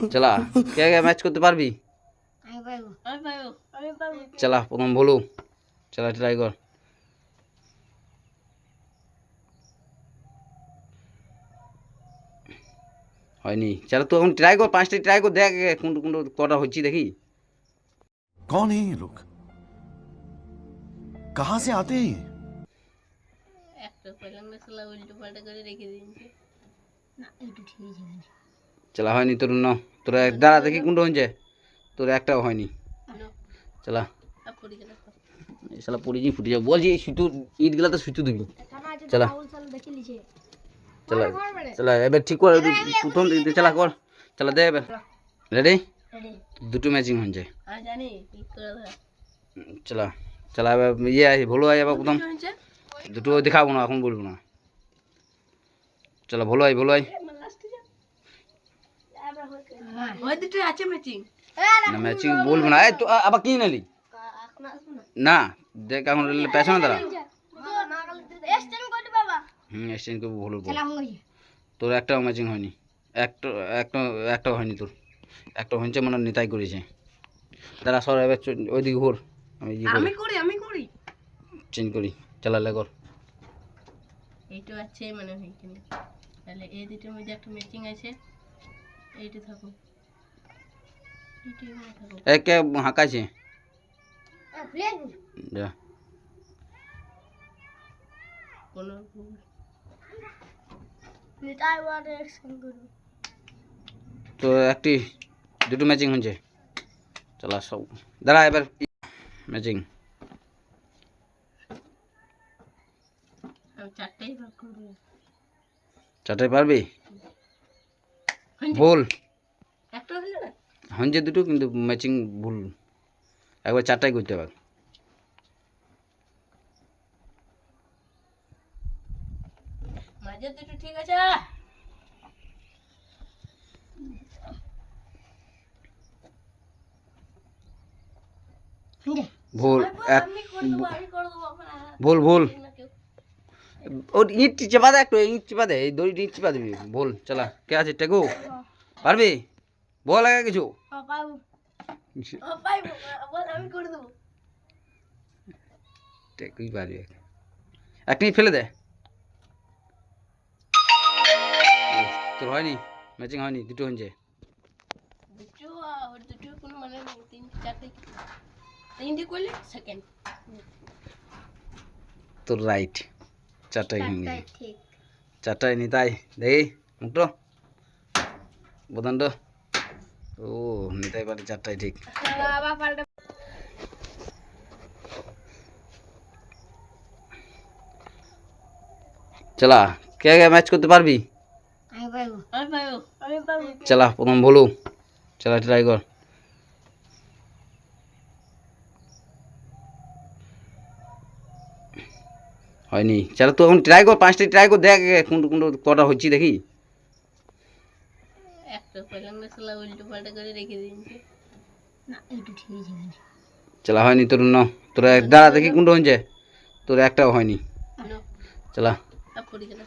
चला क्या क्या मैच करते पारबी चला प्रथम बोलो चला ट्राई कर হয়নি चलो तो এখন ট্রাই কর পাঁচটা ট্রাই কর দেখ কোন কোন কটা হচ্ছে দেখি कौन है ये लोग कहां से आते हैं ये একটা পেলাম না সালা উল্টো পাল্টা করে রেখে দিয়েছে না একটু ঠিক আছে চলা হয়নি তোর না তোর দাঁড়া দেখি কোনটা হচ্ছে তোর একটাও হয়নি চলা আপড়ি গেল এই শালা পড়ি জি ফুটে যাও বলছি সুতো ইটগুলা তো সুতো দিবি চলা দেখে লিছে চলা চলা এবার ঠিক কর প্রথম দিতে চলা কর চলা দে এবার রেডি দুটো ম্যাচিং হচ্ছে আর জানি কি করে ধর চলা চলা এবার ইয়ে আছে ভুলো হয় এবার প্রথম দুটো দেখাবো না এখন বলবো না চলো ভুলো হয় ওই দুটো আছে ম্যাচিং না ম্যাচিং বলবো না এই তো আবার কি নালি না দেখ এখন পেছনে দাঁড়া এক্সচেঞ্জ করবো ভুলো তোর একটাও ম্যাচিং হয়নি একটাও হয়নি তোর একটা হয়েছে মানে নিতাই করেছে দাঁড়া সর এবার ওইদিকে ঘোর আমি করি চেঞ্জ করি চালালে কর এইটা আছে মানে হইছে তাহলে এই দুটোর মধ্যে একটা ম্যাচিং আছে এইটা থাকো এইটাই মনে থাকো একে হাঁকাছে যা কোন নিতাই ওয়ারে এক্সচেঞ্জ করব তো একটি দুটো ম্যাচিং হচ্ছে চলা সব দাঁড়া এবার ম্যাচিং আমি চারটাই ভাগ করব চারটায় পারবি ভুল একটা হলো না হচ্ছে দুটো কিন্তু ম্যাচিং ভুল একবার চারটাই করতে হবে মাঝে দুটো ঠিক আছে ভুল আমি করে দেব ভুল ও ইট চেপা দে একটু ইট চেপা দে এই দড়ি ইট চেপা দিবি ভুল চলা কে আছে টেকু পারবি বল আগে কিছু পাইবো বল আমি করে দেব টেকুই পারবি এক মিনিট ফেলে দে তোর হয়নি ম্যাচিং হয়নি দুটো হচ্ছে দুটো আর দুটো কোনো মানে নেই তিন চারটে তিনটে করলে সেকেন্ড তোর রাইট চারটাই হয়নি ঠিক চারটায় নি তাই দেখি মুক্ত বদন্ড ও নিতাই পারে চারটায় ঠিক বাবা পাল্টা চলা কে কে ম্যাচ করতে পারবি আমি পাবো চলা প্রথম বলো চলা ট্রাই কর হয়নি চলো তো এখন ট্রাই কর পাঁচটা ট্রাই কর দেখ কোন কোন কটা হচ্ছে দেখি একটা পেলাম না সালা উল্টো পাল্টা করে রেখে দিয়েছে না একটু ঠিক আছে চলা হয়নি তোর না তোর দাঁড়া দেখি কোনটা হচ্ছে তোর একটাও হয়নি চলা আপড়ি গেল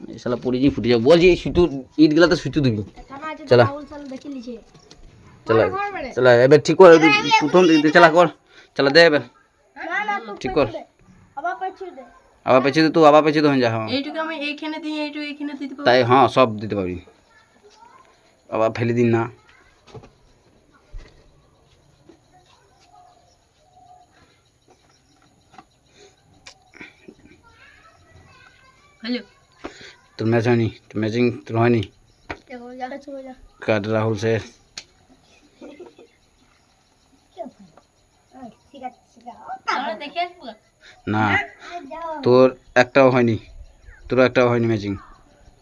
এই শালা পড়ি জি ফুটে যাও বলছি সুতো ইটগুলা তো সুতো দিবি চলা দেখে লিছে চলা চলা এবার ঠিক কর প্রথম দিতে চলা কর চলা দে এবার ঠিক কর আবার পেছিয়ে দে তো আবার পেছিয়ে তো হয়ে যা হ্যাঁ এইটুকু আমি এইখানে দিই এইটুকু এইখানে দিতে পারবো তাই হ্যাঁ সব দিতে পারবি আবার ফেলে দিন না হ্যালো তোর ম্যাচ হয়নি তোর ম্যাচিং তোর হয়নি দেখো যাটা চলে যা কাট রাহুল শের ঠিক আছে আমরা দেখে আসবো না তোর একটাও হয়নি তোর একটাও হয়নি ম্যাচিং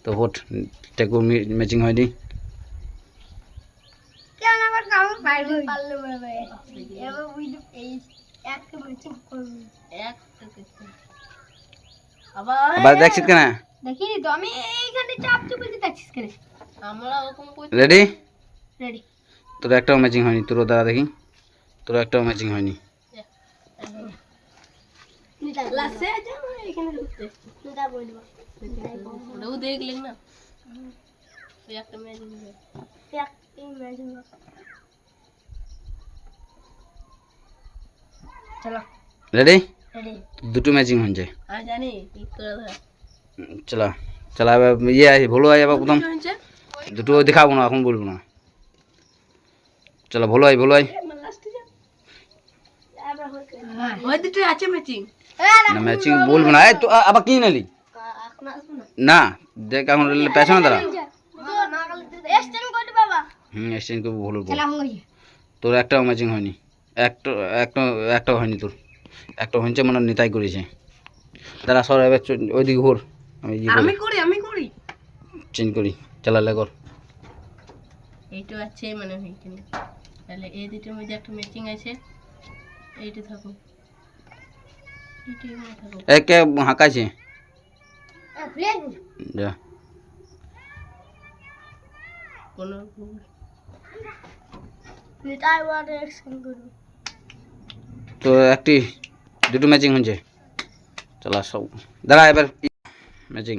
তো হোট টেকু ম্যাচিং হয়নি কেন আমার কাম পারবে পারলে মনে হয় এবার উইড এই একটা ম্যাচিং করব একটা আবার দেখছিস কেন দেখিনি তো আমি এইখানে চাপ চুপিতে দেখছিস কেন আমরা ওরকম কই রেডি রেডি তোর একটাও ম্যাচিং হয়নি তোর দ্বারা দেখি তোর একটাও ম্যাচিং হয়নি লাসে আছে এখানে ঢুকতে ওটাও দেখলেন না ওই একটা ম্যাজিক চলো রেডি রেডি দুটো ম্যাচিং হয়েছে আমি জানি কি করে ধরা চলা চলা এবার ইয়ে আছে ভুলো হয় এবার প্রথম হচ্ছে দুটো দেখাবো না এখন বলবো না চলো ভুলো হয় ওই দুটো আছে ম্যাচিং না ম্যাচিং বলবো না এই তো আবার কি নিলি না দেখ এখন পেছনে দাঁড়া এক্সচেঞ্জ করবো ভুলো তোর একটাও ম্যাচিং হয়নি একটাও হয়নি তোর একটা হয়েছে মানে নিতাই করেছে দাঁড়া সর এবার ওইদিকে ঘোর আমি করি চেঞ্জ করি চালালে কর এইটা আছে মানে এইখানে তাহলে এই দুটোর মধ্যে একটা ম্যাচিং আছে এইটা থাকুক এইটা এখানে থাকুক একে হাঁকাছে যা কোনো তো একটি দুটো ম্যাচিং হয়েছে চলা সব দাঁড়া এবার ম্যাচিং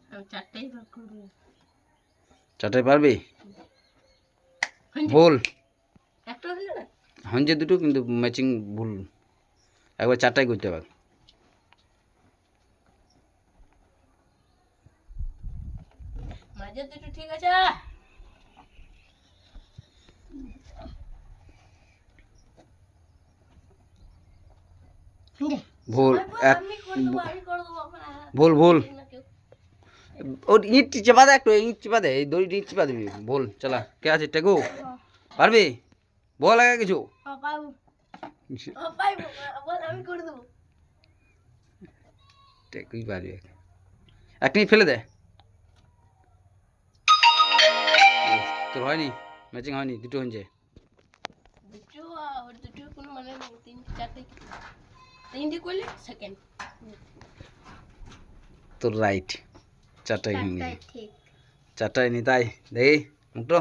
আমি চারটেই ভাগ করবো চারটায় পারবি ভুল একটা হলো না হয়েছে দুটো কিন্তু ম্যাচিং ভুল একবার চারটায় করতে হবে মাঝে দুটো ঠিক আছে ভুল এক আমি করে দেবো ভুল ভুল ওর ইট চেপা দে একটু ইট চেপা দে এই দড়ি ইট চেপা দিবি বল চলা কে আছে টেকু পারবি বল আগে কিছু আমি করে দেবো টেকুই পারবি এক মিনিট ফেলে দে তোর হয়নি ম্যাচিং হয়নি দুটো হয়েছে দুটো আর দুটো কোনো মানে নেই তিনটে চারটে তিনটে করলে সেকেন্ড তোর রাইট চারটায় হয়ে চারটায় নি তাই দেখি মুখটো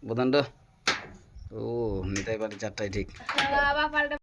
বদনটো ও নিতাই পারে চারটায় ঠিক